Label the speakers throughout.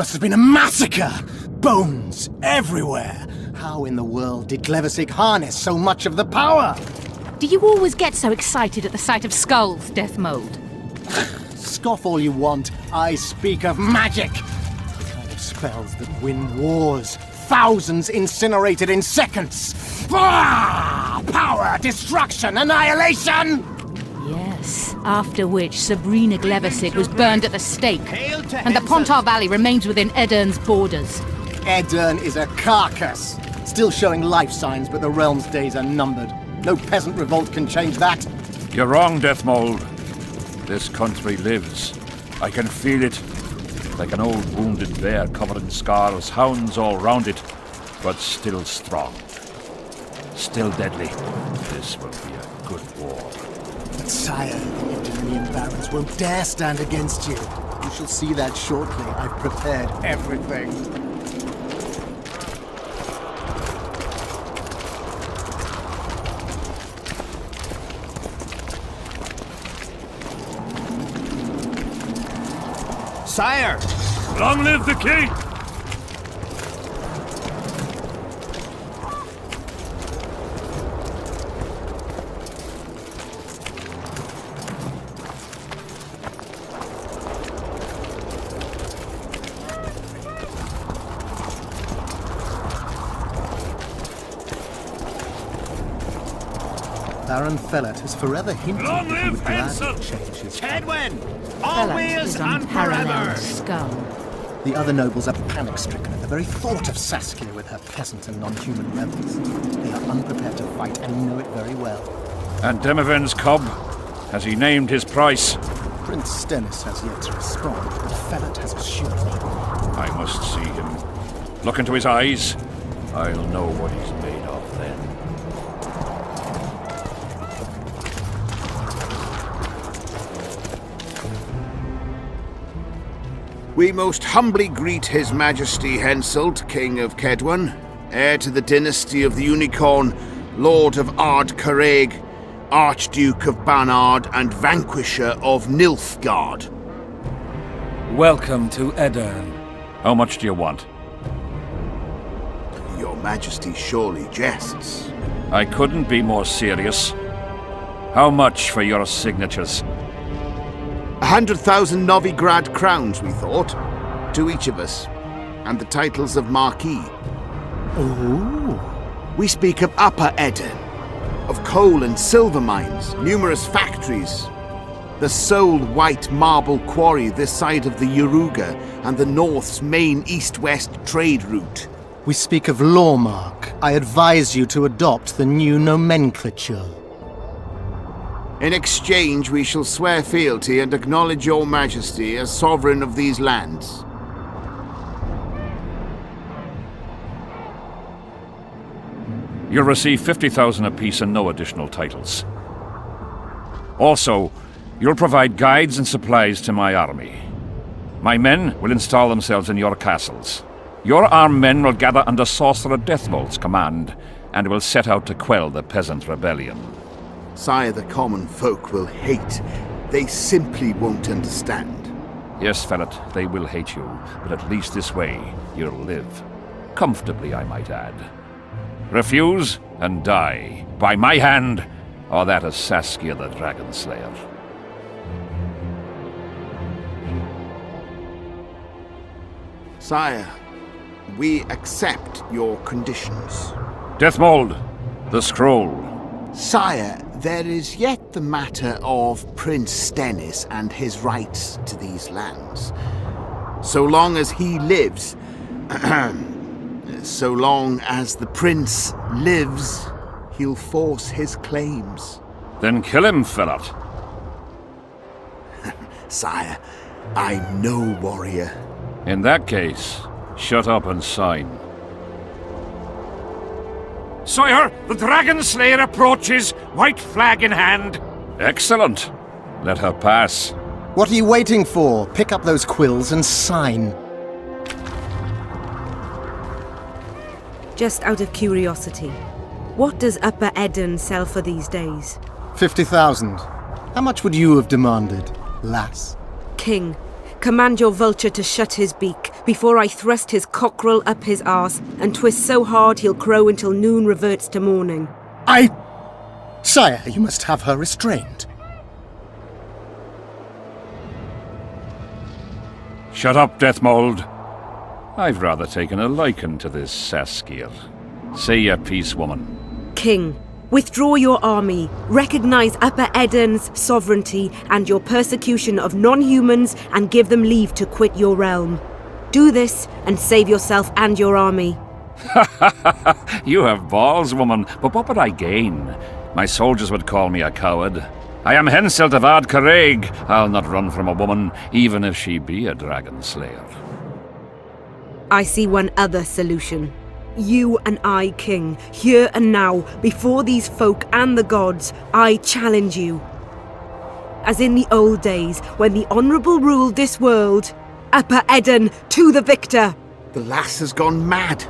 Speaker 1: must have been a massacre! Bones everywhere! How in the world did Glevesig harness so much of the power?
Speaker 2: Do you always get so excited at the sight of skulls, Death Mold?
Speaker 1: Scoff all you want, I speak of magic! The kind of spells that win wars. Thousands incinerated in seconds! Ah! Power, destruction, annihilation!
Speaker 2: Yes, after which Sabrina Glevesig was burned at the stake, and the Pontar Valley remains within Edern's borders.
Speaker 1: Edern is a carcass, still showing life signs, but the realm's days are numbered. No peasant revolt can change that.
Speaker 3: You're wrong, Death Mold. This country lives. I can feel it. Like an old wounded bear covered in scars, hounds all round it, but still strong. Still deadly. This will be a good war.
Speaker 1: But sire, the Edirnian barons won't dare stand against you. You shall see that shortly. I've prepared everything.
Speaker 4: Sire!
Speaker 3: Long live the king!
Speaker 1: Baron Fellet has forever hinted
Speaker 3: Long
Speaker 1: that he would
Speaker 3: live
Speaker 1: gladly
Speaker 3: Hansel!
Speaker 1: change his
Speaker 4: Kedwin!
Speaker 2: Fellows
Speaker 4: Always
Speaker 2: is
Speaker 4: and
Speaker 2: unparalleled
Speaker 4: forever!
Speaker 2: scum.
Speaker 1: The other nobles are panic-stricken at the very thought of Saskia with her peasant and non-human rebels. They are unprepared to fight and know it very well.
Speaker 3: And Demoven's cub? Has he named his price?
Speaker 1: Prince Stennis has yet to respond, but Fellet has assured me.
Speaker 3: I must see him. Look into his eyes. I'll know what he's made of then.
Speaker 4: We most humbly greet His Majesty Henselt, King of Kedwin, heir to the dynasty of the Unicorn, Lord of Ard Carreg, Archduke of Banard, and Vanquisher of Nilfgaard.
Speaker 5: Welcome to Edern.
Speaker 3: How much do you want?
Speaker 4: Your Majesty surely jests.
Speaker 3: I couldn't be more serious. How much for your signatures?
Speaker 4: 100,000 Novigrad crowns, we thought, to each of us, and the titles of Marquis.
Speaker 1: Ooh.
Speaker 4: We speak of Upper Edern, of coal and silver mines, numerous factories, the sole white marble quarry this side of the Yaruga, and the North's main east-west trade route.
Speaker 1: We speak of Lawmark. I advise you to adopt the new nomenclature.
Speaker 4: In exchange, we shall swear fealty and acknowledge your majesty as sovereign of these lands.
Speaker 3: You'll receive 50,000 apiece and no additional titles. Also, you'll provide guides and supplies to my army. My men will install themselves in your castles. Your armed men will gather under Sorcerer Deathmold's command, and will set out to quell the peasant rebellion.
Speaker 4: Sire, the common folk will hate. They simply won't understand.
Speaker 3: Yes, Fellet, they will hate you, but at least this way you'll live. Comfortably, I might add. Refuse and die, by my hand, or that of Saskia the Dragon Slayer.
Speaker 4: Sire, we accept your conditions.
Speaker 3: Deathmold, the scroll.
Speaker 4: Sire, there is yet the matter of Prince Stennis and his rights to these lands. So long as he lives, so long as the prince lives, he'll force his claims.
Speaker 3: Then kill him, Fellet.
Speaker 4: Sire, I'm no warrior.
Speaker 3: In that case, shut up and sign. Sire, the Dragon Slayer approaches, white flag in hand. Excellent. Let her pass.
Speaker 1: What are you waiting for? Pick up those quills and sign.
Speaker 6: Just out of curiosity, what does Upper Edern sell for these days?
Speaker 1: 50,000. How much would you have demanded, lass?
Speaker 6: King, Command your vulture to shut his beak before I thrust his cockerel up his arse and twist so hard he'll crow until noon reverts to morning.
Speaker 1: Sire, you must have her restrained.
Speaker 3: Shut up, Deathmold. I've rather taken a liking to this Saskia. Say your piece, woman.
Speaker 6: King, withdraw your army, recognize Upper Edirne's sovereignty and your persecution of non-humans, and give them leave to quit your realm. Do this and save yourself and your army.
Speaker 3: You have balls, woman, but what would I gain? My soldiers would call me a coward. I am Henselt of Ard Caraig. I'll not run from a woman, even if she be a dragon slayer.
Speaker 6: I see one other solution. You and I, King, here and now, before these folk and the gods, I challenge you. As in the old days, when the Honourable ruled this world, Upper Edirne to the victor!
Speaker 4: The lass has gone mad.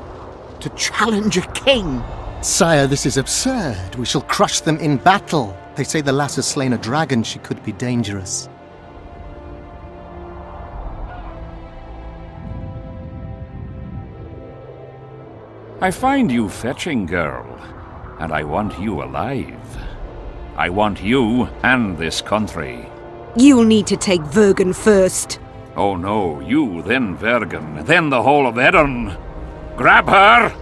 Speaker 4: To challenge a king.
Speaker 1: Sire, this is absurd. We shall crush them in battle. They say the lass has slain a dragon. She could be dangerous.
Speaker 3: I find you fetching, girl, and I want you alive. I want you and this country.
Speaker 6: You'll need to take Vergen first.
Speaker 3: Oh no, you, then Vergen, then the whole of Edirne. Grab her!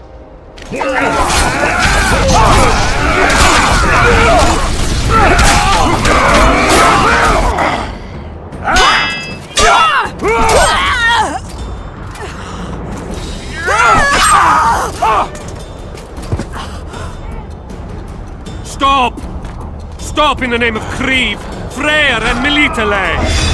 Speaker 7: Stop! Stop in the name of Creve, Freyr and Melitele!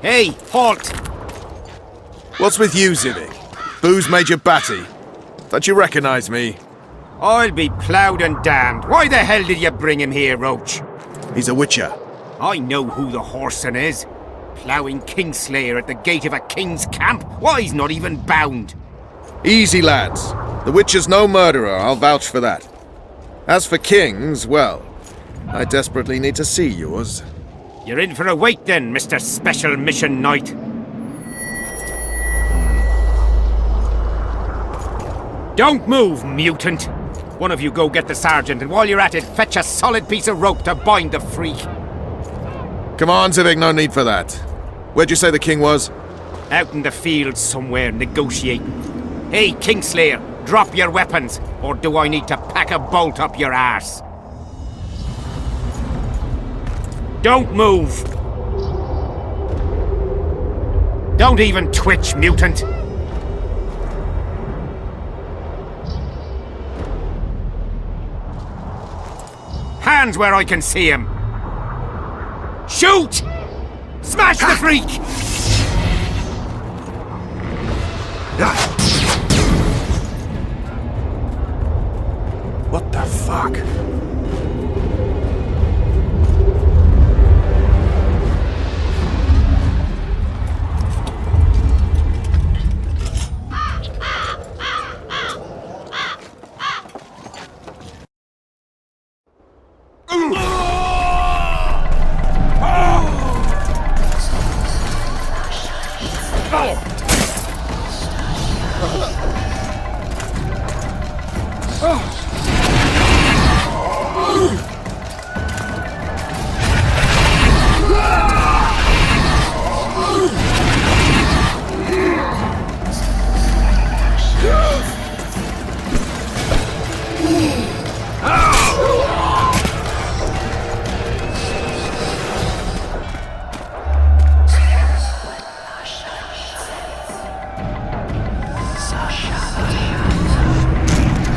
Speaker 4: Hey, halt!
Speaker 8: What's with you, Zivik? Booze Major Batty? Don't you recognize me?
Speaker 9: I'll be ploughed and damned. Why the hell did you bring him here, Roach?
Speaker 8: He's a witcher.
Speaker 9: I know who the whoreson is. Ploughing Kingslayer at the gate of a king's camp? Why, he's not even bound.
Speaker 8: Easy, lads. The witcher's no murderer, I'll vouch for that. As for kings, well, I desperately need to see yours.
Speaker 9: You're in for a wait then, Mr. Special Mission Knight. Don't move, mutant! One of you go get the sergeant, and while you're at it, fetch a solid piece of rope to bind the freak.
Speaker 8: Come on, Zivik, no need for that. Where'd you say the king was?
Speaker 9: Out in the field somewhere, negotiating. Hey, Kingslayer, drop your weapons, or do I need to pack a bolt up your arse? Don't move! Don't even twitch, mutant! Hands where I can see him! Shoot! Smash the freak!
Speaker 8: What the fuck?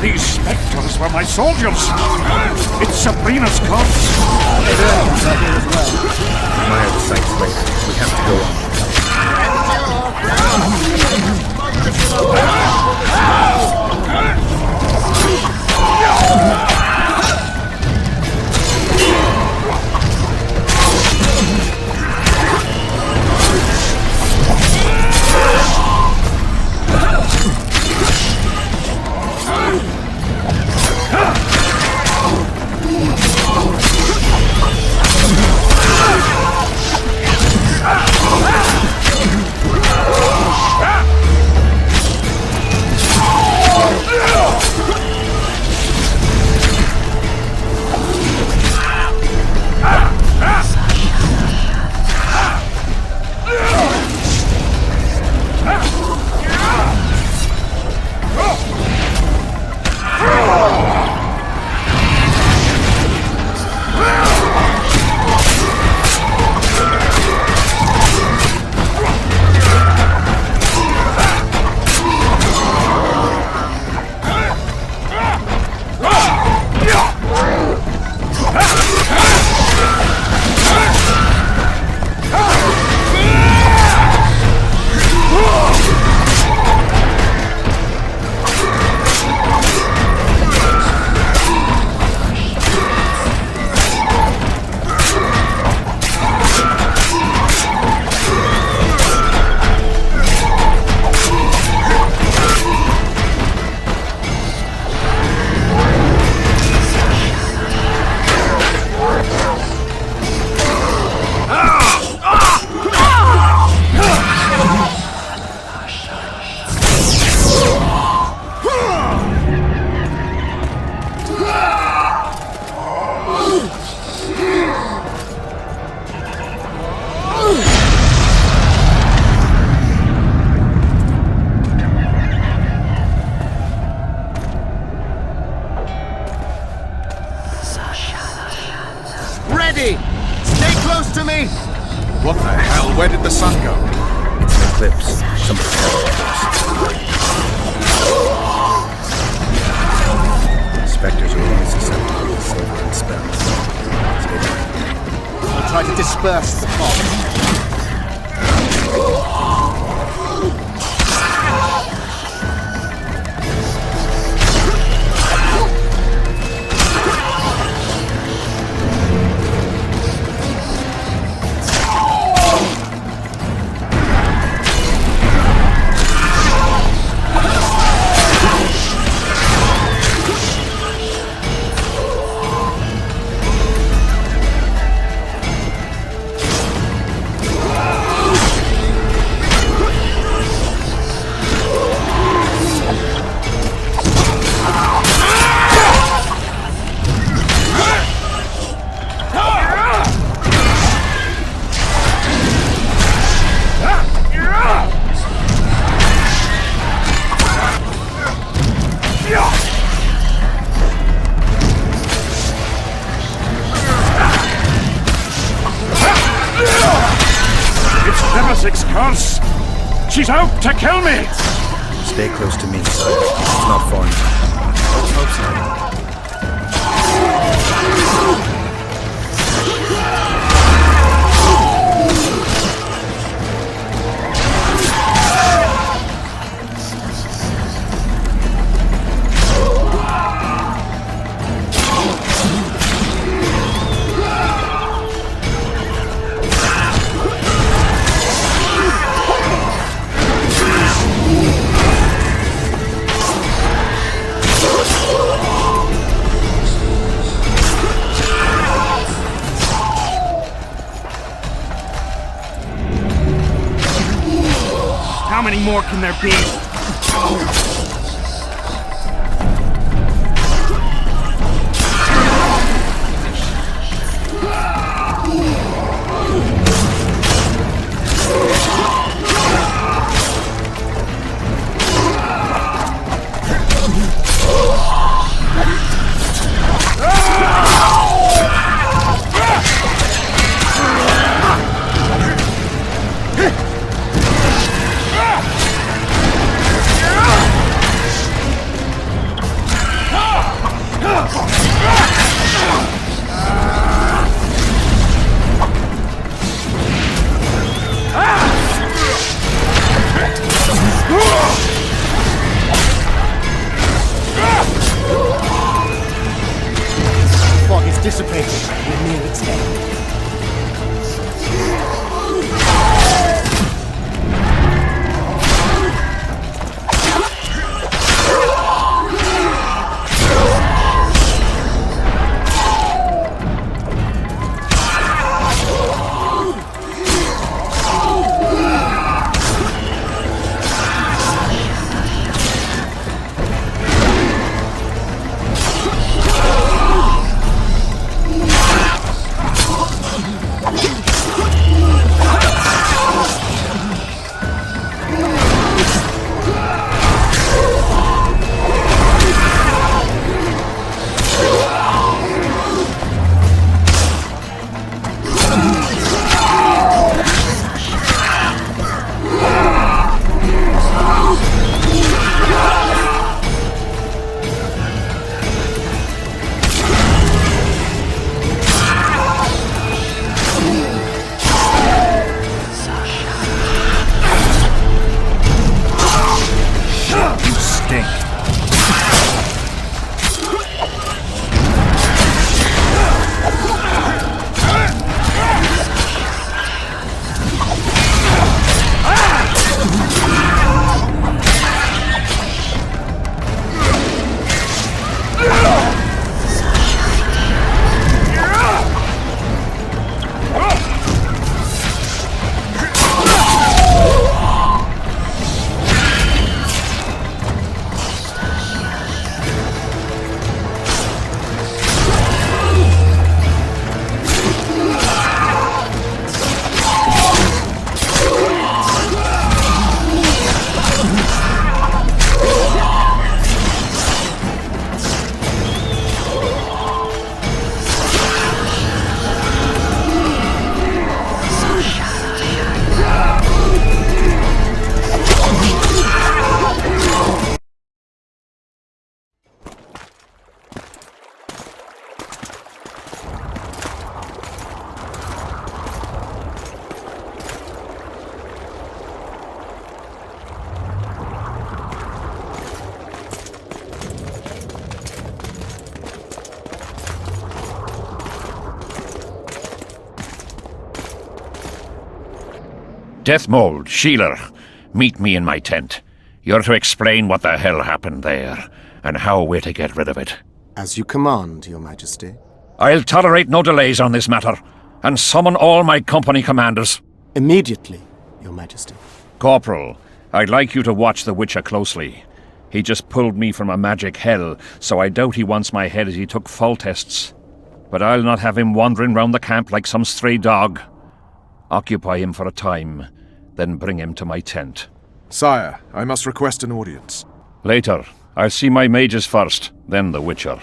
Speaker 3: These spectres were my soldiers! It's Sabrina's corpse!
Speaker 8: Admire the sights later. We have to go on.
Speaker 4: Ready! Stay close to me!
Speaker 8: What the hell? Where did the sun go?
Speaker 10: It's an eclipse. Somebody tell us. Spectres are always susceptible to silver and spells. Stay back.
Speaker 1: I'll try to disperse the fog.
Speaker 3: Curse! She's out to kill me!
Speaker 10: Stay close to me, sire. It's not far enough. Let's hope so.
Speaker 7: How many more can there be?
Speaker 5: stink.
Speaker 3: Deathmold, Sheeler, meet me in my tent. You're to explain what the hell happened there, and how we're to get rid of it.
Speaker 1: As you command, Your Majesty.
Speaker 3: I'll tolerate no delays on this matter, and summon all my company commanders.
Speaker 1: Immediately, Your Majesty.
Speaker 3: Corporal, I'd like you to watch the Witcher closely. He just pulled me from a magic hell, so I doubt he wants my head as he took fall tests. But I'll not have him wandering round the camp like some stray dog. Occupy him for a time, then bring him to my tent.
Speaker 8: Sire, I must request an audience.
Speaker 3: Later. I'll see my mages first, then the Witcher.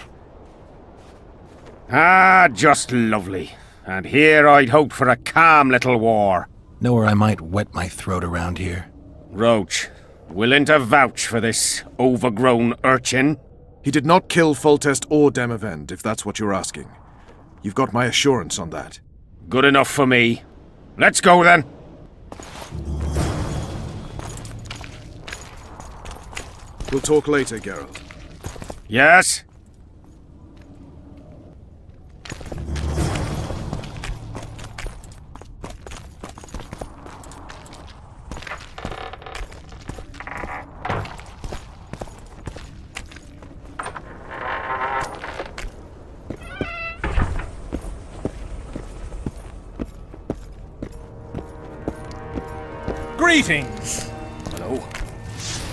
Speaker 9: Ah, just lovely. And here I'd hoped for a calm little war.
Speaker 10: Know where I might wet my throat around here?
Speaker 9: Roach, willing to vouch for this overgrown urchin?
Speaker 8: He did not kill Foltest or Demavend, if that's what you're asking. You've got my assurance on that.
Speaker 9: Good enough for me. Let's go then.
Speaker 8: We'll talk later, Geralt.
Speaker 9: Yes?
Speaker 5: Greetings!
Speaker 9: Hello.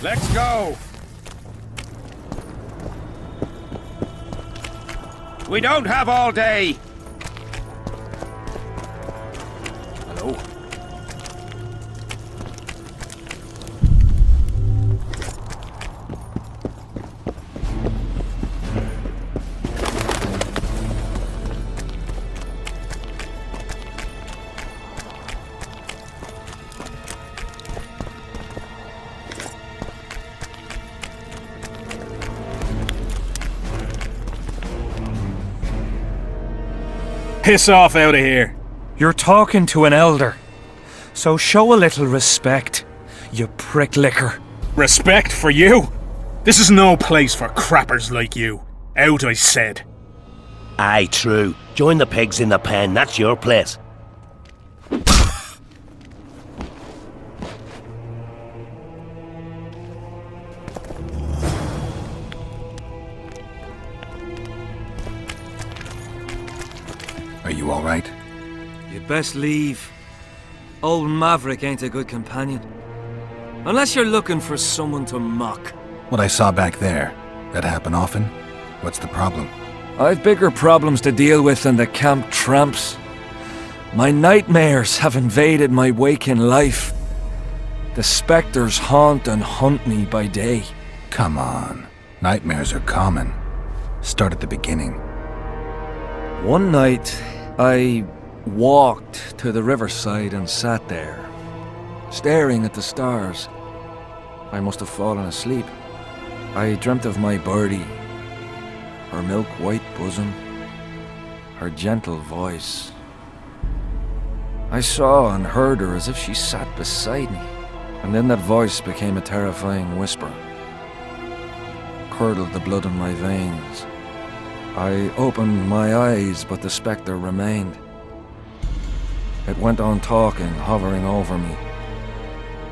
Speaker 9: Let's go! We don't have all day! Hello?
Speaker 5: Piss off out of here. You're talking to an elder, so show a little respect, you prick licker.
Speaker 11: Respect for you? This is no place for crappers like you. Out, I said.
Speaker 12: Aye, true. Join the pigs in the pen, that's your place.
Speaker 10: Are you all right?
Speaker 5: You'd best leave. Old Maverick ain't a good companion. Unless you're looking for someone to mock.
Speaker 10: What I saw back there, that happen often? What's the problem?
Speaker 5: I've bigger problems to deal with than the camp tramps. My nightmares have invaded my waking life. The specters haunt and hunt me by day.
Speaker 10: Come on. Nightmares are common. Start at the beginning.
Speaker 5: One night, I walked to the riverside and sat there, staring at the stars. I must have fallen asleep. I dreamt of my birdie, her milk-white bosom, her gentle voice. I saw and heard her as if she sat beside me, and then that voice became a terrifying whisper. curdled the blood in my veins. I opened my eyes, but the spectre remained. It went on talking, hovering over me,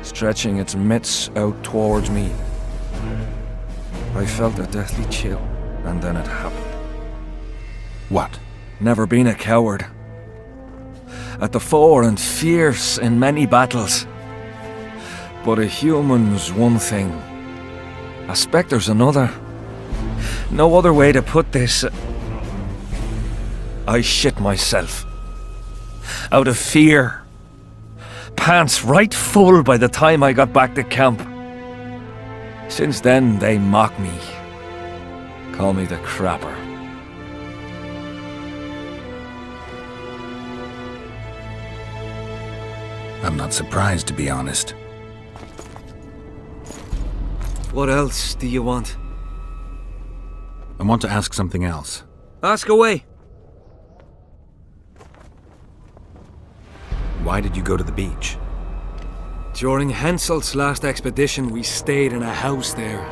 Speaker 5: stretching its mitts out towards me. I felt a deathly chill, and then it happened.
Speaker 10: What?
Speaker 5: Never been a coward. At the fore and fierce in many battles. But a human's one thing. A spectre's another. No other way to put this. I shit myself. Out of fear. Pants right full by the time I got back to camp. Since then, they mock me. Call me the crapper.
Speaker 10: I'm not surprised, to be honest.
Speaker 5: What else do you want?
Speaker 10: I want to ask something else.
Speaker 5: Ask away.
Speaker 10: Why did you go to the beach?
Speaker 5: During Henselt's last expedition, we stayed in a house there.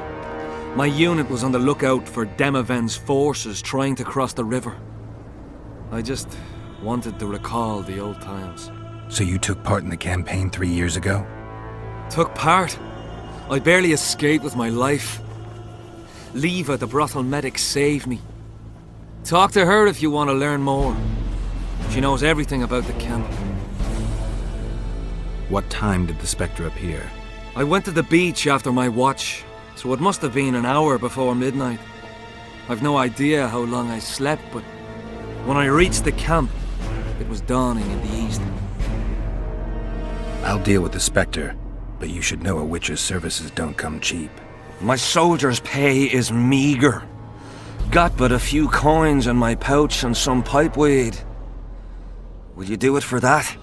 Speaker 5: My unit was on the lookout for Demaven's forces trying to cross the river. I just wanted to recall the old times.
Speaker 10: So you took part in the campaign 3 years ago?
Speaker 5: Took part? I barely escaped with my life. Leva, the brothel medic, saved me. Talk to her if you want to learn more. She knows everything about the camp.
Speaker 10: What time did the spectre appear?
Speaker 5: I went to the beach after my watch, so it must have been an hour before midnight. I've no idea how long I slept, but when I reached the camp, it was dawning in the east.
Speaker 10: I'll deal with the spectre, but you should know a witch's services don't come cheap.
Speaker 5: My soldier's pay is meager. Got but a few coins in my pouch and some pipeweed. Will you do it for that?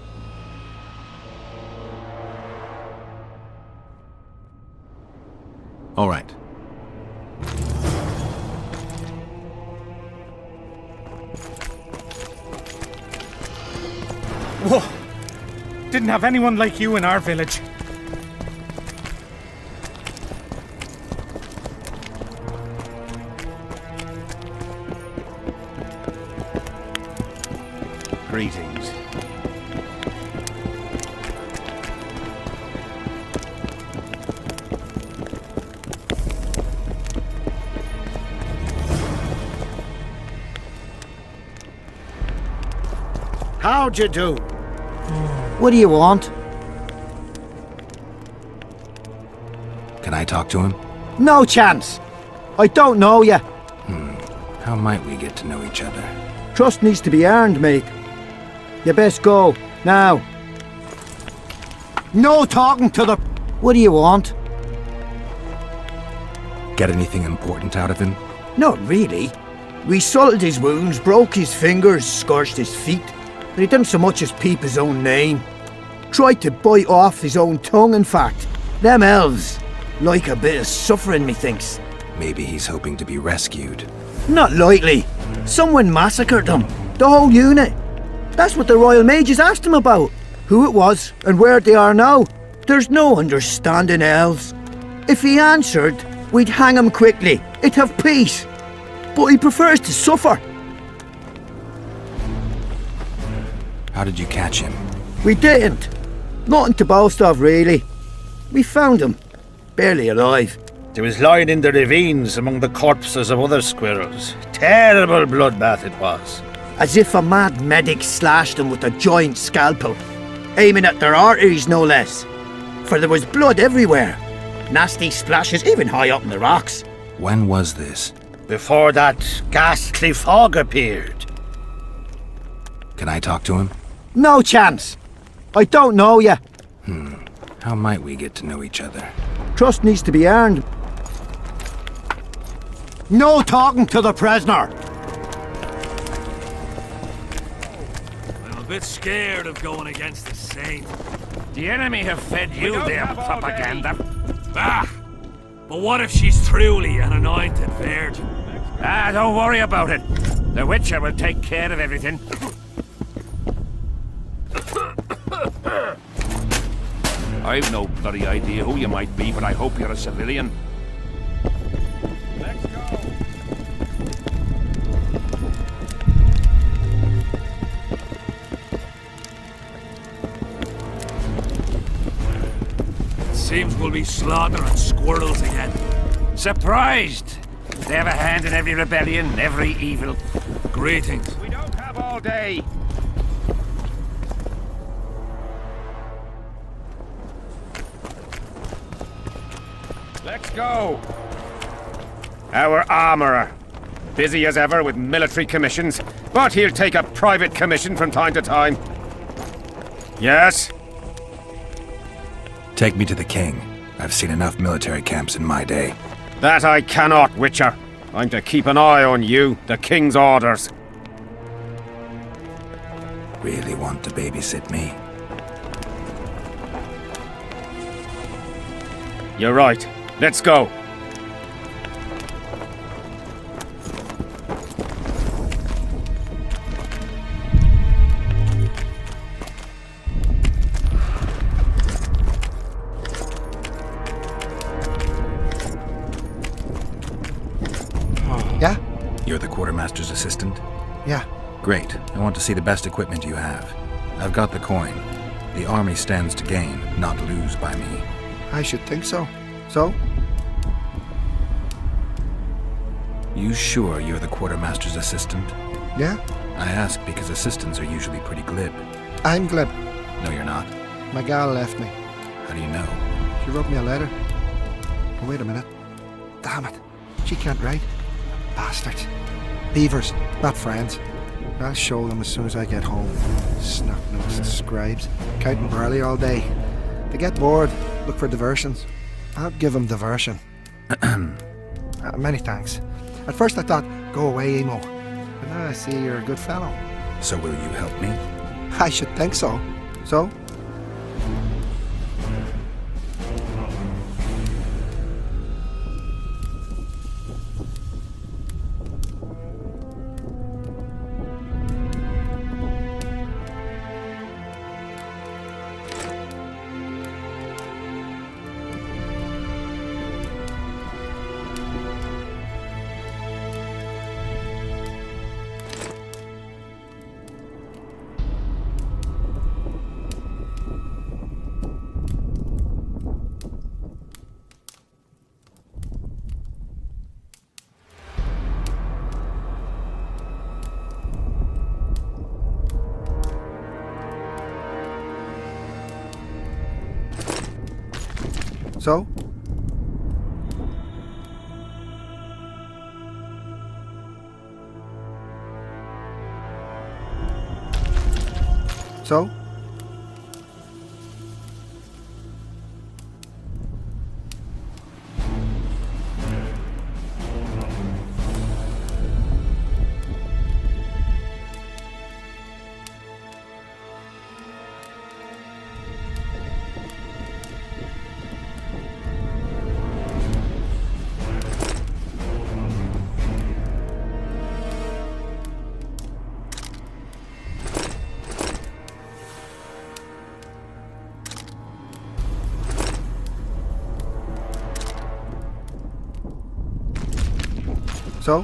Speaker 10: All right.
Speaker 11: Whoa! Didn't have anyone like you in our village.
Speaker 9: Greetings.
Speaker 1: How'd you do? What do you want?
Speaker 10: Can I talk to him?
Speaker 1: No chance. I don't know you.
Speaker 10: How might we get to know each other?
Speaker 1: Trust needs to be earned, mate. You best go, now. No talking to the... What do you want?
Speaker 10: Get anything important out of him?
Speaker 1: Not really. We salted his wounds, broke his fingers, scorched his feet. But he didn't so much as peep his own name. Tried to bite off his own tongue, in fact. Them elves like a bit of suffering, methinks.
Speaker 10: Maybe he's hoping to be rescued.
Speaker 1: Not likely. Someone massacred them. The whole unit. That's what the Royal Mages asked him about. Who it was and where they are now. There's no understanding elves. If he answered, we'd hang him quickly. It'd have peace. But he prefers to suffer.
Speaker 10: How did you catch him?
Speaker 1: We didn't. Nothing to boast of, really. We found him. Barely alive.
Speaker 13: He was lying in the ravines among the corpses of other squirrels. Terrible bloodbath it was.
Speaker 1: As if a mad medic slashed him with a giant scalpel, aiming at their arteries, no less. For there was blood everywhere. Nasty splashes, even high up in the rocks.
Speaker 10: When was this?
Speaker 13: Before that ghastly fog appeared.
Speaker 10: Can I talk to him?
Speaker 1: No chance. I don't know you.
Speaker 10: How might we get to know each other?
Speaker 1: Trust needs to be earned. No talking to the prisoner.
Speaker 5: I'm a bit scared of going against the Saint.
Speaker 3: The enemy have fed you their propaganda.
Speaker 5: Ah! But what if she's truly an anointed virgin?
Speaker 3: Don't worry about it. The Witcher will take care of everything. I've no bloody idea who you might be, but I hope you're a civilian. Seems we'll be slaughtering squirrels again.
Speaker 9: Surprised! They have a hand in every rebellion, every evil.
Speaker 3: Greetings.
Speaker 9: We don't have all day. Let's go. Our armourer. Busy as ever with military commissions, but he'll take a private commission from time to time. Yes?
Speaker 10: Take me to the king. I've seen enough military camps in my day.
Speaker 9: That I cannot, Witcher. I'm to keep an eye on you, the king's orders.
Speaker 10: Really want to babysit me?
Speaker 9: You're right. Let's go.
Speaker 1: Yeah?
Speaker 10: You're the quartermaster's assistant?
Speaker 1: Yeah.
Speaker 10: Great. I want to see the best equipment you have. I've got the coin. The army stands to gain, not lose by me.
Speaker 1: I should think so. So?
Speaker 10: You sure you're the quartermaster's assistant?
Speaker 1: Yeah?
Speaker 10: I ask because assistants are usually pretty glib.
Speaker 1: I'm glib.
Speaker 10: No, you're not.
Speaker 1: My gal left me.
Speaker 10: How do you know?
Speaker 1: She wrote me a letter. Oh, wait a minute. Damn it. She can't write. Bastards. Beavers, not friends. I'll show them as soon as I get home. Snot-nosed scribes, counting barley all day. They get bored, look for diversions. I'll give them diversion. Many thanks. At first I thought, go away, Emo. But now I see you're a good fellow.
Speaker 10: So will you help me?
Speaker 1: I should think so. So? So? So? So?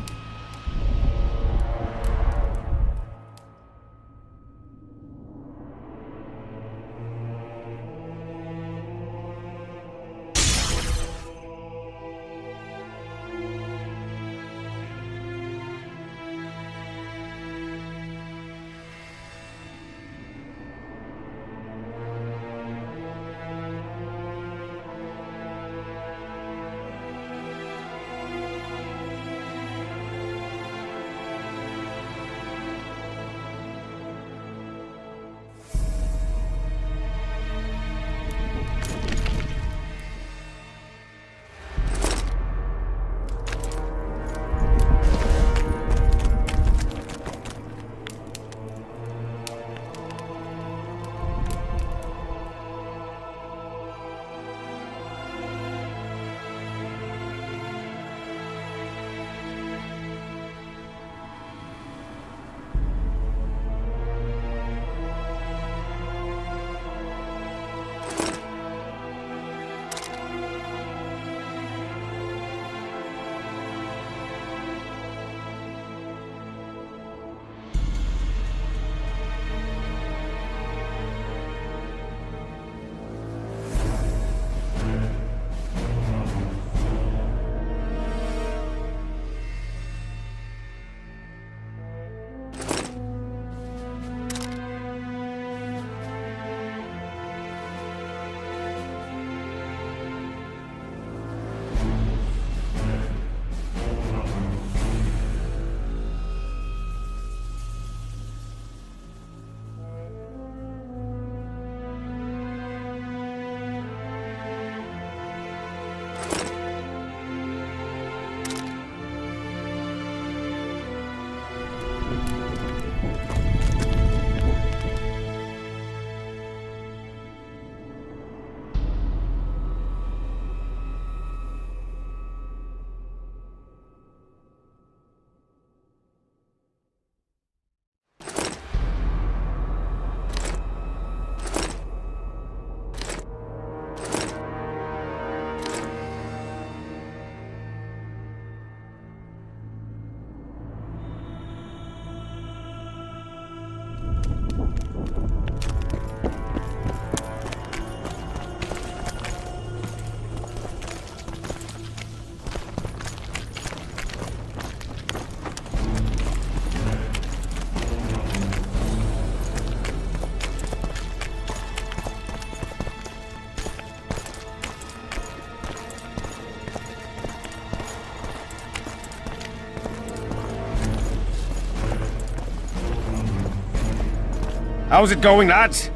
Speaker 9: How's it going, lads?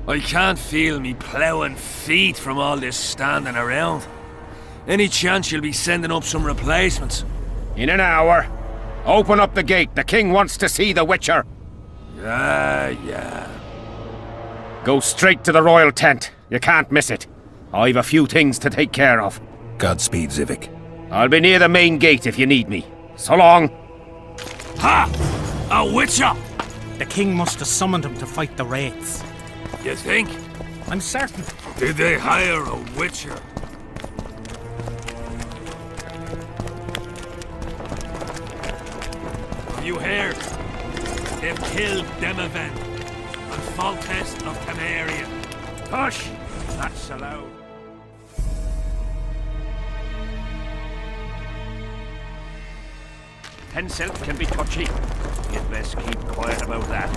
Speaker 5: I can't feel me ploughing feet from all this standing around. Any chance you'll be sending up some replacements?
Speaker 9: In an hour. Open up the gate. The king wants to see the Witcher.
Speaker 5: Yeah.
Speaker 9: Go straight to the royal tent. You can't miss it. I've a few things to take care of.
Speaker 10: Godspeed, Zivik.
Speaker 9: I'll be near the main gate if you need me. So long.
Speaker 5: Ha! A Witcher!
Speaker 11: The king must have summoned him to fight the wraiths.
Speaker 5: You think?
Speaker 11: I'm certain.
Speaker 5: Did they hire a Witcher? Have you heard? They've killed Demavend and Foltest of Canaria. Hush! That's allowed.
Speaker 3: Henselt can be touchy. You'd best keep quiet about that.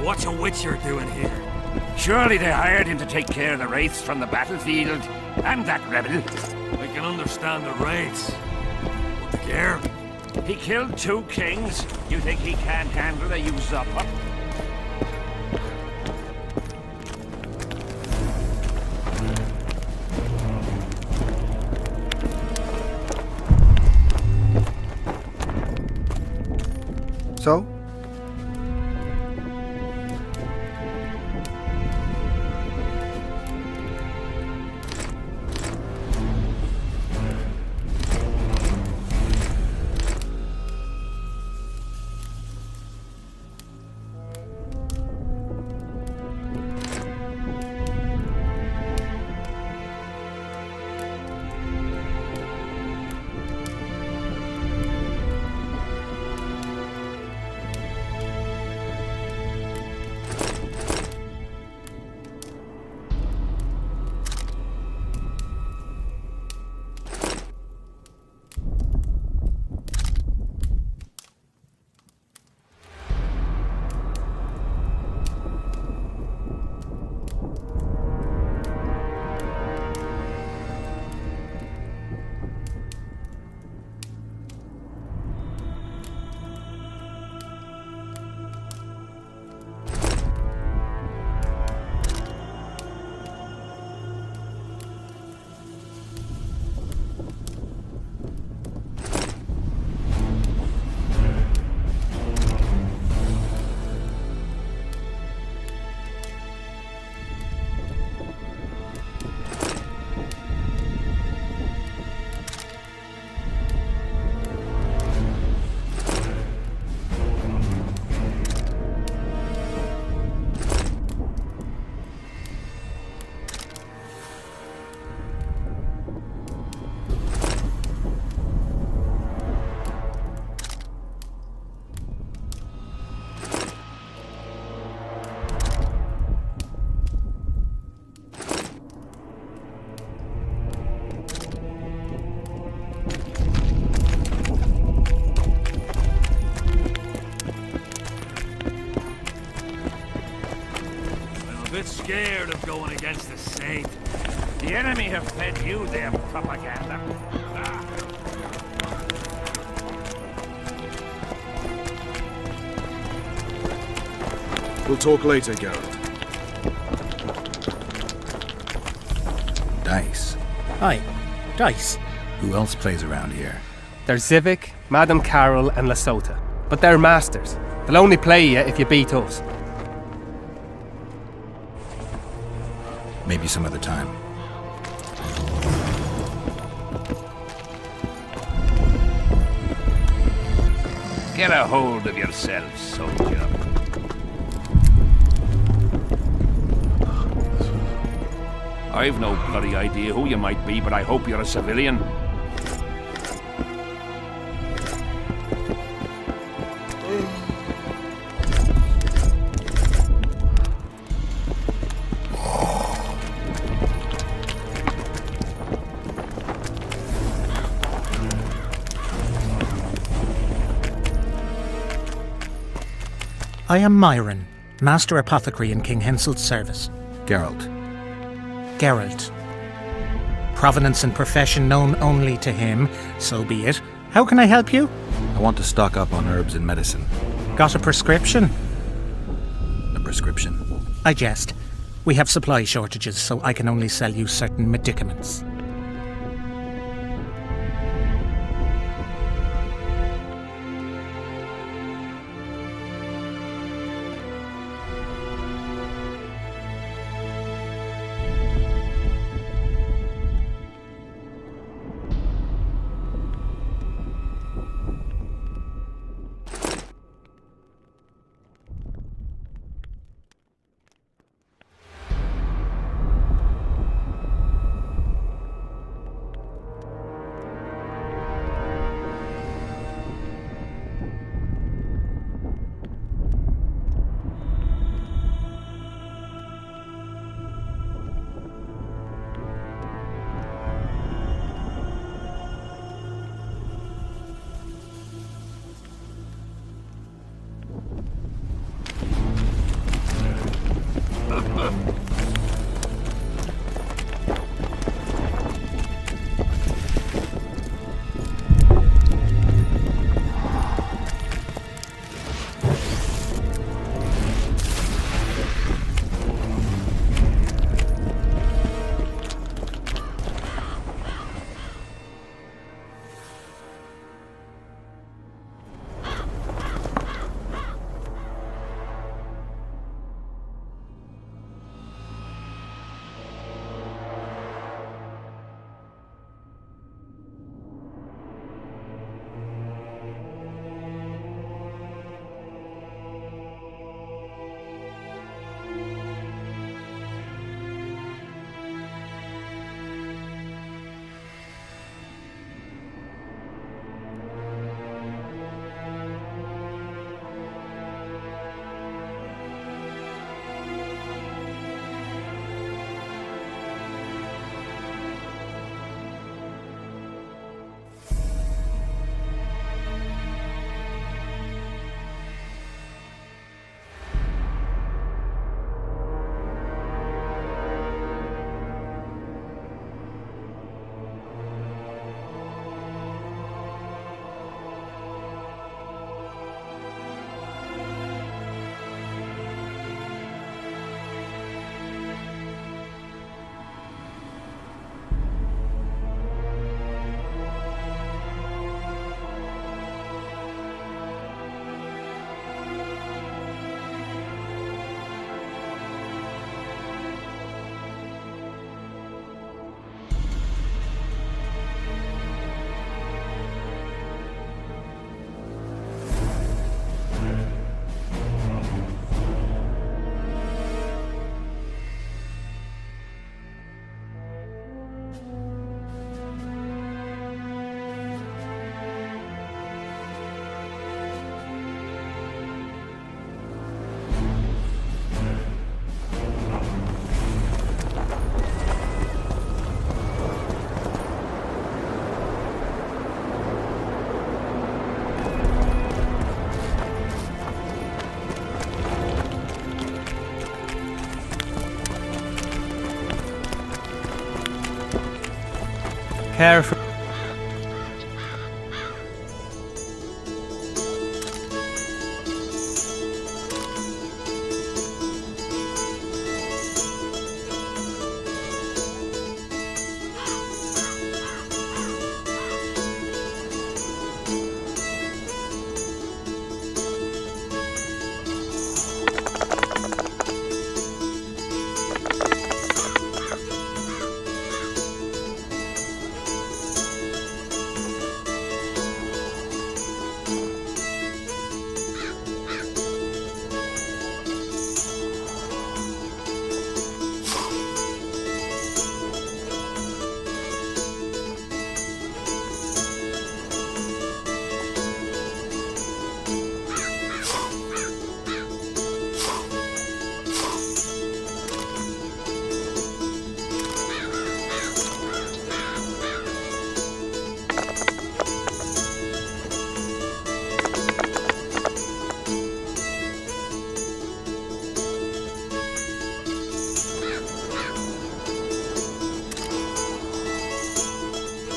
Speaker 5: What's a Witcher doing here?
Speaker 3: Surely they hired him to take care of the wraiths from the battlefield, and that rebel.
Speaker 5: I can understand the raids, but the gear?
Speaker 3: He killed 2 kings. You think he can't handle a usurper?
Speaker 1: So?
Speaker 5: I'm a bit scared of going against the Saint.
Speaker 3: The enemy have fed you their propaganda.
Speaker 8: We'll talk later, Garrett.
Speaker 10: Dice.
Speaker 14: Aye, dice.
Speaker 10: Who else plays around here?
Speaker 14: There's Zivik, Madame Carol, and Lesota. But they're masters. They'll only play you if you beat us.
Speaker 10: Maybe some other time.
Speaker 3: Get a hold of yourself, soldier. I've no bloody idea who you might be, but I hope you're a civilian.
Speaker 15: I am Myron, Master Apothecary in King Henselt's service.
Speaker 10: Geralt.
Speaker 15: Geralt. Provenance and profession known only to him, so be it. How can I help you?
Speaker 10: I want to stock up on herbs and medicine.
Speaker 15: Got a prescription?
Speaker 10: A prescription?
Speaker 15: I jest. We have supply shortages, so I can only sell you certain medicaments.
Speaker 14: Care for...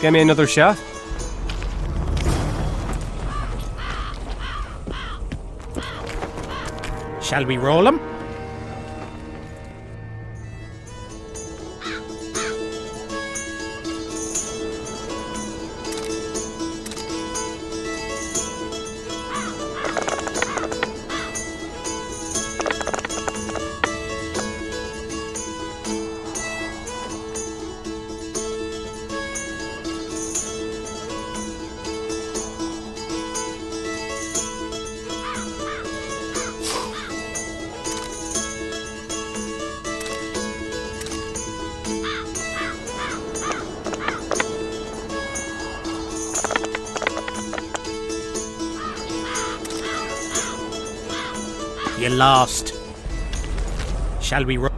Speaker 14: Give me another shot.
Speaker 15: Shall we roll him? You lost. Shall we roll?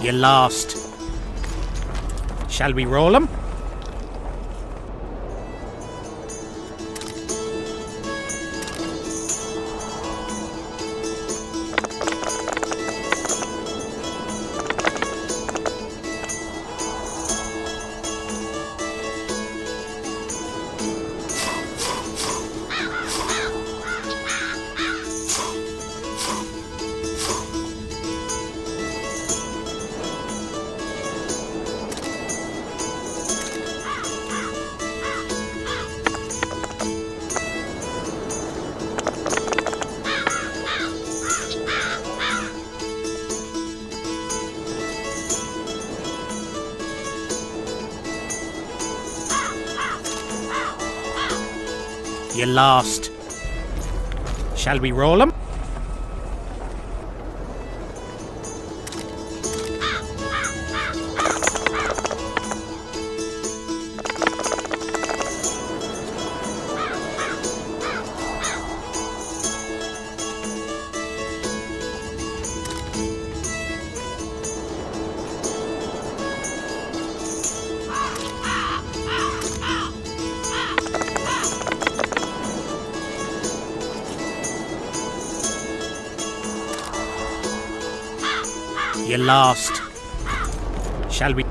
Speaker 15: You lost. Shall we roll him? You lost. Shall we roll him? You lost. Shall we?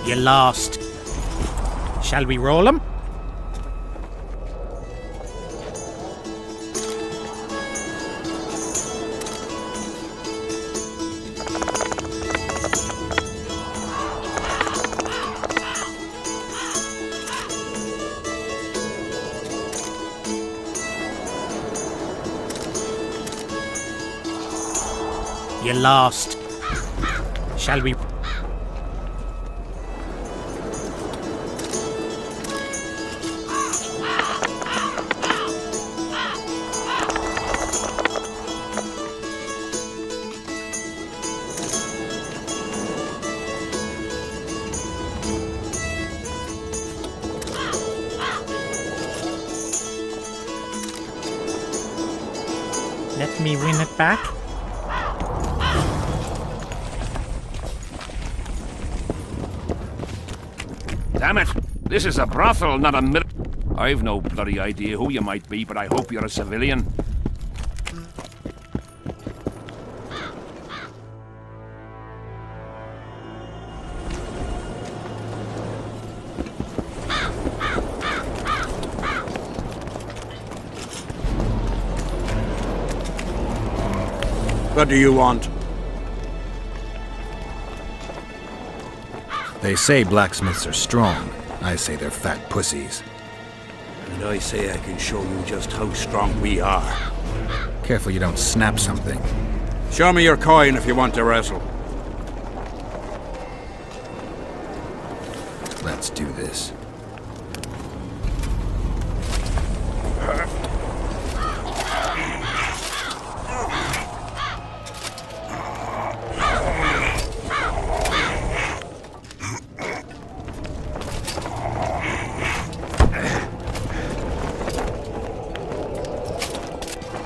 Speaker 15: You lost. Shall we roll him? You lost. Shall we? Let me win it back.
Speaker 3: Damn it! This is a brothel, not a I've no bloody idea who you might be, but I hope you're a civilian.
Speaker 1: What do you want?
Speaker 10: They say blacksmiths are strong. I say they're fat pussies.
Speaker 12: And I say I can show you just how strong we are.
Speaker 10: Careful you don't snap something.
Speaker 16: Show me your coin if you want to wrestle.
Speaker 10: Let's do this.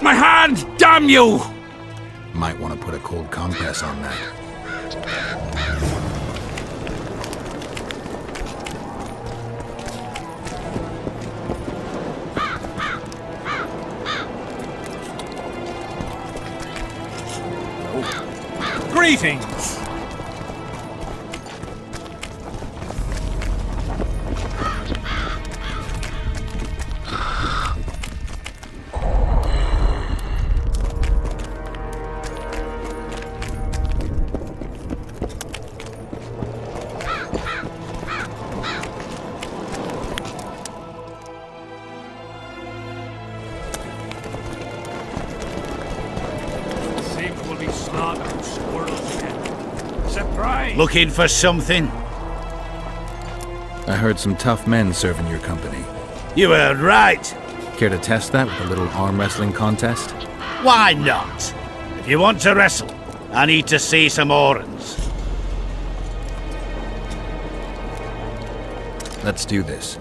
Speaker 16: My hand! Damn you!
Speaker 10: Might want to put a cold compress on that.
Speaker 11: Greetings!
Speaker 7: Seems we'll be slaughtering squirrels again. Surprise!
Speaker 13: Looking for something?
Speaker 10: I heard some tough men serve in your company.
Speaker 13: You heard right.
Speaker 10: Care to test that with a little arm wrestling contest?
Speaker 13: Why not? If you want to wrestle, I need to see some horns.
Speaker 10: Let's do this.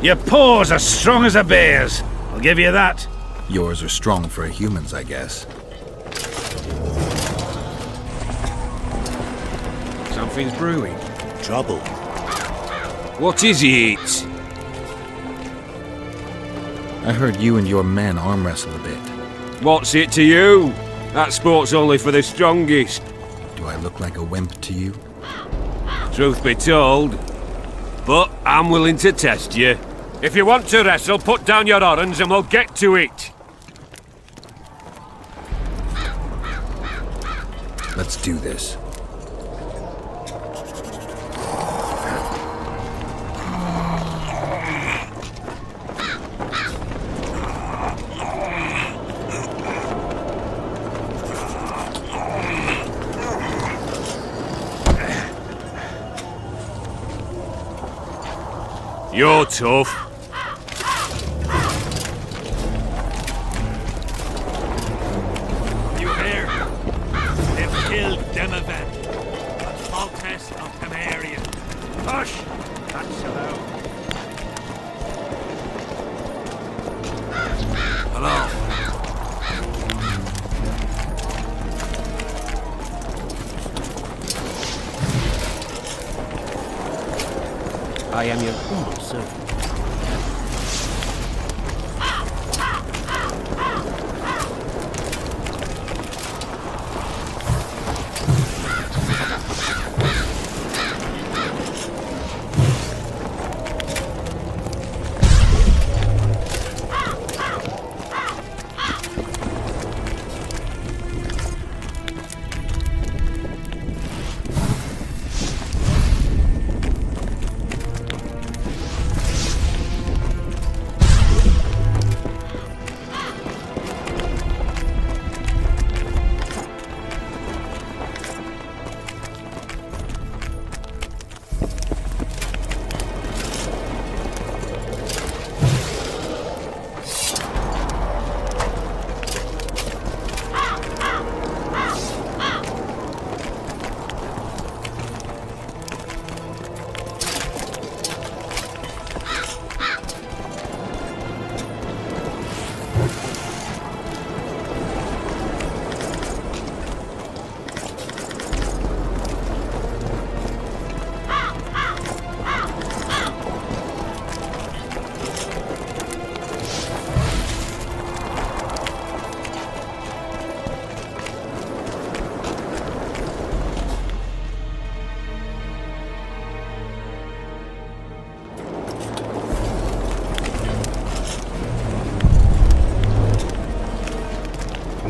Speaker 13: Your paws are strong as a bear's. I'll give you that.
Speaker 10: Yours are strong for humans, I guess.
Speaker 16: Something's brewing.
Speaker 12: Trouble.
Speaker 16: What is it?
Speaker 10: I heard you and your men arm wrestle a bit.
Speaker 16: What's it to you? That sport's only for the strongest.
Speaker 10: Do I look like a wimp to you?
Speaker 16: Truth be told. But I'm willing to test you.
Speaker 7: If you want to wrestle, put down your orange and we'll get to it.
Speaker 10: Let's do this.
Speaker 7: You're tough. You hear? They've killed Demovan and Foltest of Temeria. Hush! That's allowed. Hello.
Speaker 14: I am your humble servant.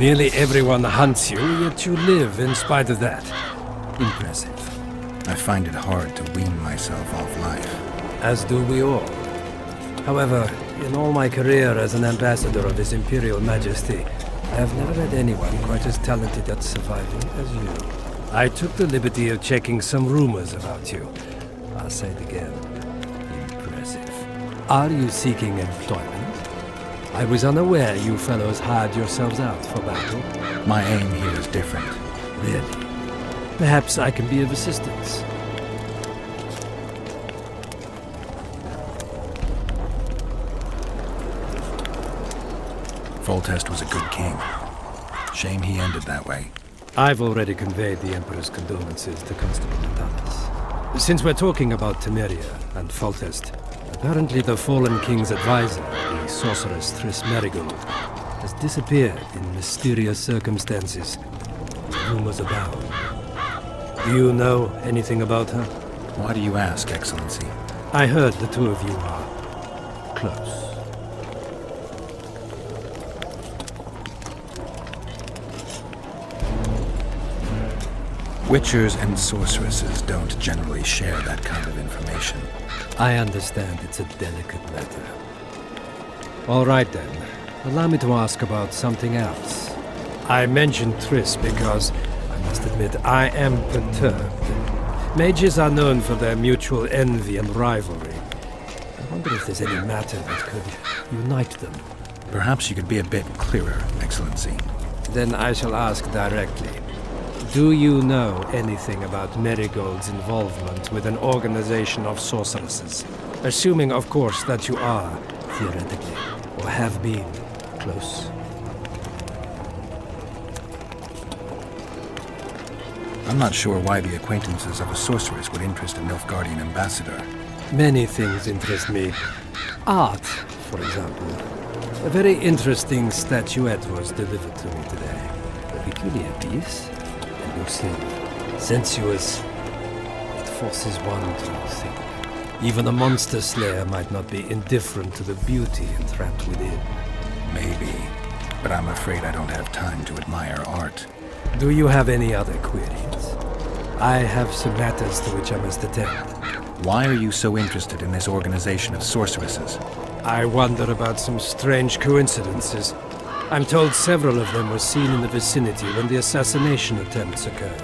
Speaker 17: Nearly everyone hunts you, yet you live in spite of that. Impressive.
Speaker 10: I find it hard to wean myself off life.
Speaker 17: As do we all. However, in all my career as an ambassador of His Imperial Majesty, I have never met anyone quite as talented at surviving as you. I took the liberty of checking some rumors about you. I'll say it again. Impressive. Are you seeking employment? I was unaware you fellows hired yourselves out for battle.
Speaker 10: My aim here is different.
Speaker 17: Really? Perhaps I can be of assistance.
Speaker 10: Foltest was a good king. Shame he ended that way.
Speaker 17: I've already conveyed the Emperor's condolences to Constable Natalis. Since we're talking about Temeria and Foltest, apparently the fallen king's advisor, the sorceress Triss Merigold, has disappeared in mysterious circumstances. Rumors abound. Do you know anything about her?
Speaker 10: Why do you ask, Excellency?
Speaker 17: I heard the two of you are close.
Speaker 10: Witchers and sorceresses don't generally share that kind of information.
Speaker 17: I understand it's a delicate matter. All right then. Allow me to ask about something else. I mentioned Triss because, I must admit, I am perturbed. Mages are known for their mutual envy and rivalry. I wonder if there's any matter that could unite them.
Speaker 10: Perhaps you could be a bit clearer, Excellency.
Speaker 17: Then I shall ask directly. Do you know anything about Merigold's involvement with an organization of sorceresses? Assuming, of course, that you are, theoretically, or have been, close.
Speaker 10: I'm not sure why the acquaintances of a sorceress would interest a Nilfgaardian ambassador.
Speaker 17: Many things interest me. Art, for example. A very interesting statuette was delivered to me today. A peculiar piece. Elusive, sensuous. It forces one to think. Even a monster slayer might not be indifferent to the beauty entrapped within.
Speaker 10: Maybe, but I'm afraid I don't have time to admire art.
Speaker 17: Do you have any other queries? I have some matters to which I must attend.
Speaker 10: Why are you so interested in this organization of sorceresses?
Speaker 17: I wonder about some strange coincidences. I'm told several of them were seen in the vicinity when the assassination attempts occurred.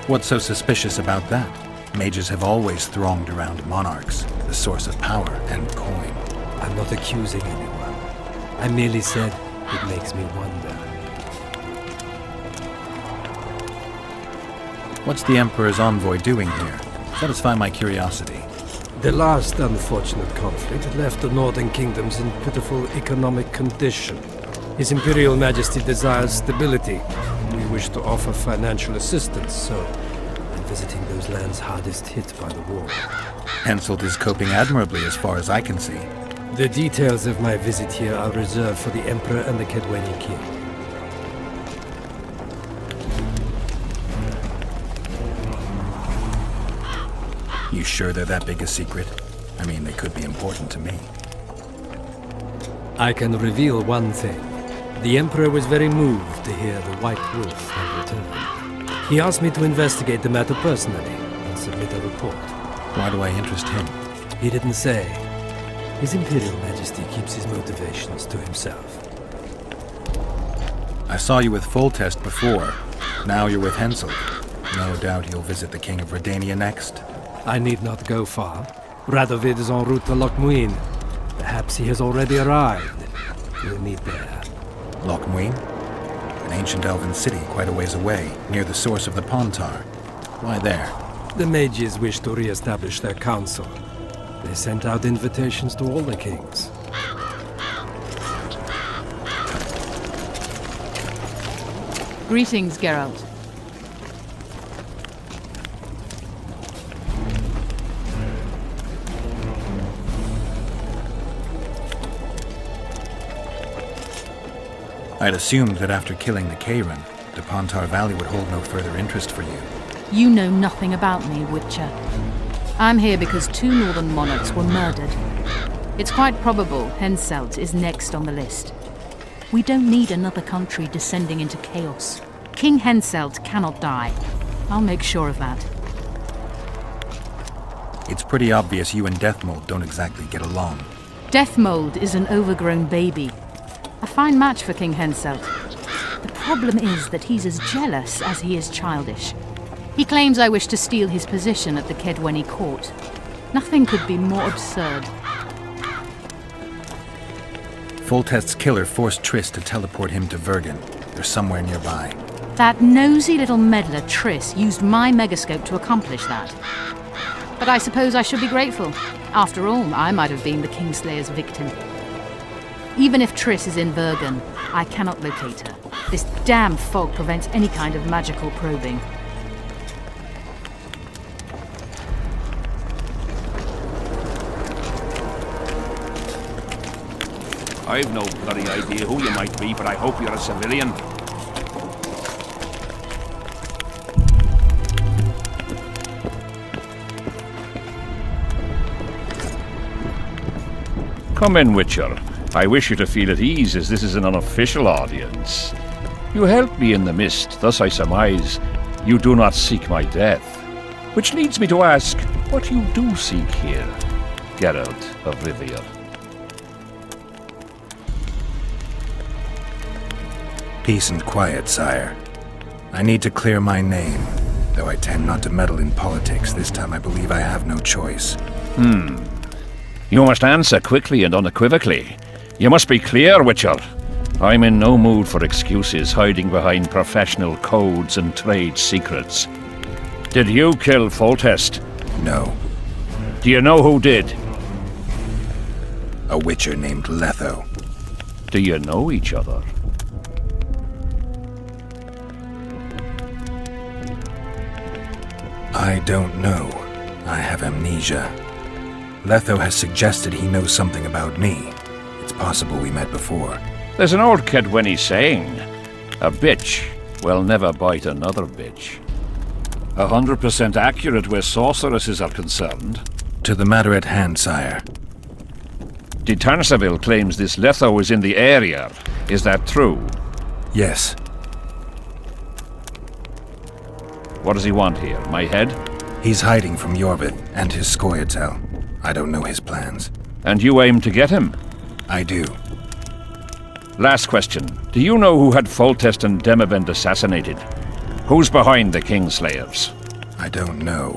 Speaker 10: What's so suspicious about that? Mages have always thronged around monarchs, the source of power and coin.
Speaker 17: I'm not accusing anyone. I merely said it makes me wonder.
Speaker 10: What's the Emperor's envoy doing here? Satisfy my curiosity.
Speaker 17: The last unfortunate conflict left the northern kingdoms in pitiful economic condition. His Imperial Majesty desires stability. We wish to offer financial assistance, so I'm visiting those lands hardest hit by the war.
Speaker 10: Henselt is coping admirably as far as I can see.
Speaker 17: The details of my visit here are reserved for the Emperor and the Kedweni King.
Speaker 10: You sure they're that big a secret? I mean, they could be important to me.
Speaker 17: I can reveal one thing. The Emperor was very moved to hear the White Wolf had returned. He asked me to investigate the matter personally and submit a report.
Speaker 10: Why do I interest him?
Speaker 17: He didn't say. His Imperial Majesty keeps his motivations to himself.
Speaker 10: I saw you with Foltest before. Now you're with Henselt. No doubt you'll visit the King of Redania next.
Speaker 17: I need not go far. Radovid is en route to Lochmuin. Perhaps he has already arrived. We'll meet there.
Speaker 10: Lochmuin? An ancient elven city quite a ways away, near the source of the Pontar. Why there?
Speaker 17: The mages wish to re-establish their council. They sent out invitations to all the kings.
Speaker 2: Greetings, Geralt.
Speaker 10: I'd assumed that after killing the Kayran, the Pontar Valley would hold no further interest for you.
Speaker 2: You know nothing about me, Witcher. I'm here because 2 northern monarchs were murdered. It's quite probable Henselt is next on the list. We don't need another country descending into chaos. King Henselt cannot die. I'll make sure of that.
Speaker 10: It's pretty obvious you and Deathmold don't exactly get along.
Speaker 2: Deathmold is an overgrown baby. A fine match for King Henselt. The problem is that he's as jealous as he is childish. He claims I wish to steal his position at the Kedweni court. Nothing could be more absurd.
Speaker 10: Foltest's killer forced Triss to teleport him to Vergen. They're somewhere nearby.
Speaker 2: That nosy little meddler Triss used my megascope to accomplish that. But I suppose I should be grateful. After all, I might have been the Kingslayer's victim. Even if Triss is in Vergen, I cannot locate her. This damn fog prevents any kind of magical probing.
Speaker 3: I've no bloody idea who you might be, but I hope you're a civilian. Come in, Witcher. I wish you to feel at ease, as this is an unofficial audience. You helped me in the mist, thus I surmise you do not seek my death. Which leads me to ask what you do seek here, Geralt of Rivia.
Speaker 10: Peace and quiet, sire. I need to clear my name. Though I tend not to meddle in politics, this time I believe I have no choice.
Speaker 3: You must answer quickly and unequivocally. You must be clear, Witcher. I'm in no mood for excuses hiding behind professional codes and trade secrets. Did you kill Foltest?
Speaker 10: No.
Speaker 3: Do you know who did?
Speaker 10: A Witcher named Letho.
Speaker 3: Do you know each other?
Speaker 10: I don't know. I have amnesia. Letho has suggested he knows something about me. It's possible we met before.
Speaker 3: There's an old Kedweni saying, a bitch will never bite another bitch. 100% accurate where sorceresses are concerned.
Speaker 10: To the matter at hand, sire.
Speaker 3: De Tanseville claims this Letho is in the area. Is that true?
Speaker 10: Yes.
Speaker 3: What does he want here? My head?
Speaker 10: He's hiding from Yorvith and his Scoia'tael. I don't know his plans.
Speaker 3: And you aim to get him?
Speaker 10: I do.
Speaker 3: Last question. Do you know who had Foltest and Demavend assassinated? Who's behind the Kingslayers?
Speaker 10: I don't know,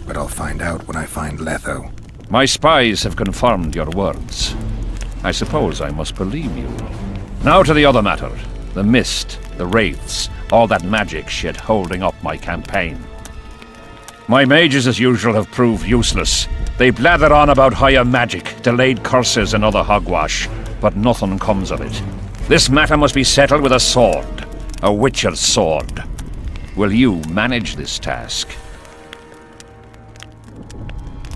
Speaker 10: but I'll find out when I find Letho.
Speaker 3: My spies have confirmed your words. I suppose I must believe you. Now to the other matter. The mist, the wraiths, all that magic shit holding up my campaign. My mages, as usual, have proved useless. They blather on about higher magic, delayed curses and other hogwash, but nothing comes of it. This matter must be settled with a sword. A Witcher's sword. Will you manage this task?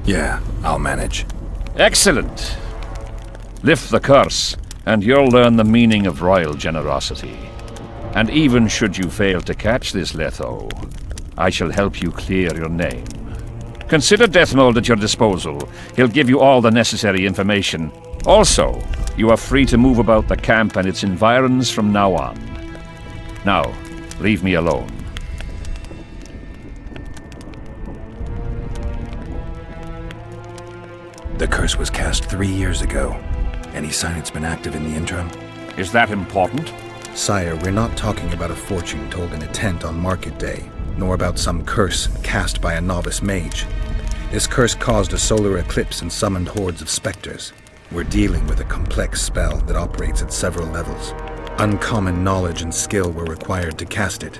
Speaker 10: Yeah, I'll manage.
Speaker 3: Excellent. Lift the curse, and you'll learn the meaning of royal generosity. And even should you fail to catch this Letho, I shall help you clear your name. Consider Deathmold at your disposal. He'll give you all the necessary information. Also, you are free to move about the camp and its environs from now on. Now, leave me alone.
Speaker 10: The curse was cast 3 years ago. Any sign it's been active in the interim?
Speaker 3: Is that important?
Speaker 10: Sire, we're not talking about a fortune told in a tent on market day, nor about some curse cast by a novice mage. This curse caused a solar eclipse and summoned hordes of specters. We're dealing with a complex spell that operates at several levels. Uncommon knowledge and skill were required to cast it.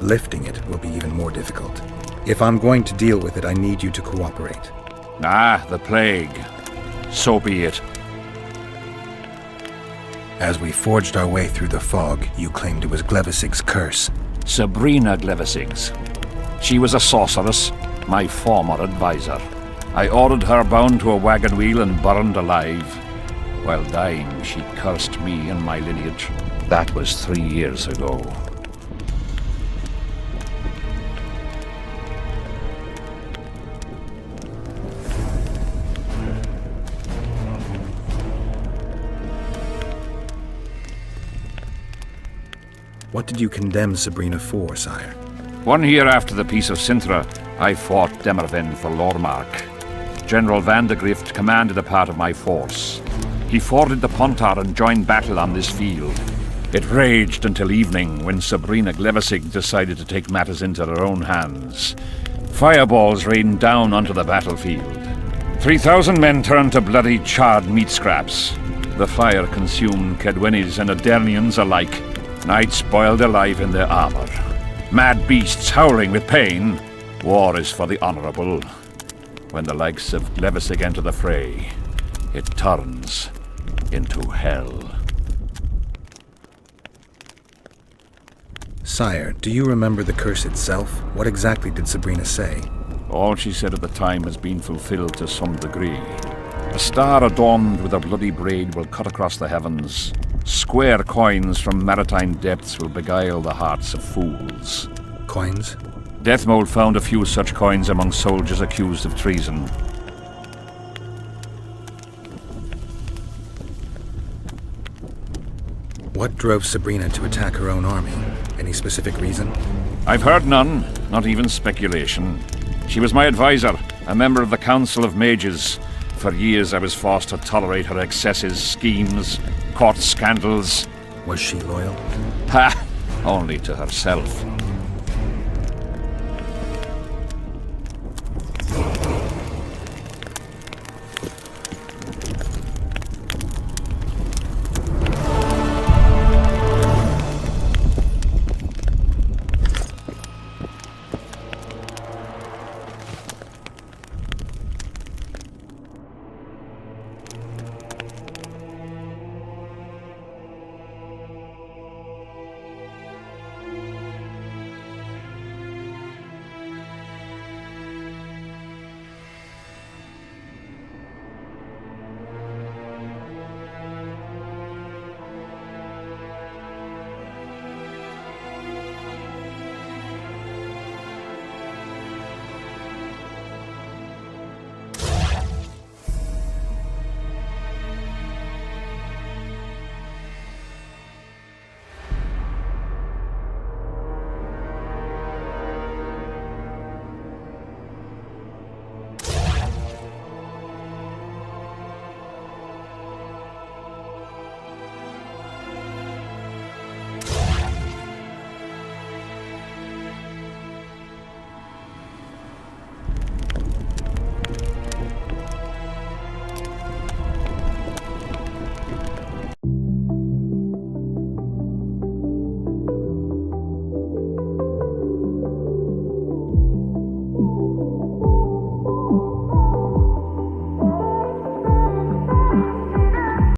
Speaker 10: Lifting it will be even more difficult. If I'm going to deal with it, I need you to cooperate.
Speaker 3: Ah, the plague. So be it.
Speaker 10: As we forged our way through the fog, you claimed it was Glevisig's curse.
Speaker 3: Sabrina Glevisig's. She was a sorceress, my former advisor. I ordered her bound to a wagon wheel and burned alive. While dying, she cursed me and my lineage. That was 3 years ago.
Speaker 10: What did you condemn Sabrina for, sire?
Speaker 3: 1 year after the Peace of Sintra, I fought Demerven for Lormark. General Van de Grift commanded a part of my force. He forded the Pontar and joined battle on this field. It raged until evening, when Sabrina Glevissig decided to take matters into her own hands. Fireballs rained down onto the battlefield. 3,000 men turned to bloody charred meat scraps. The fire consumed Kedwenis and Adernians alike. Knights boiled alive in their armor. Mad beasts howling with pain. War is for the honorable. When the likes of Glevissig enter the fray, it turns into hell.
Speaker 10: Sire, do you remember the curse itself? What exactly did Sabrina say?
Speaker 3: All she said at the time has been fulfilled to some degree. A star adorned with a bloody braid will cut across the heavens. Square coins from maritime depths will beguile the hearts of fools.
Speaker 10: Coins?
Speaker 3: Deathmold found a few such coins among soldiers accused of treason.
Speaker 10: What drove Sabrina to attack her own army? Any specific reason?
Speaker 3: I've heard none, not even speculation. She was my advisor, a member of the Council of Mages. For years I was forced to tolerate her excesses, schemes, court scandals.
Speaker 10: Was she loyal?
Speaker 3: Ha! Only to herself.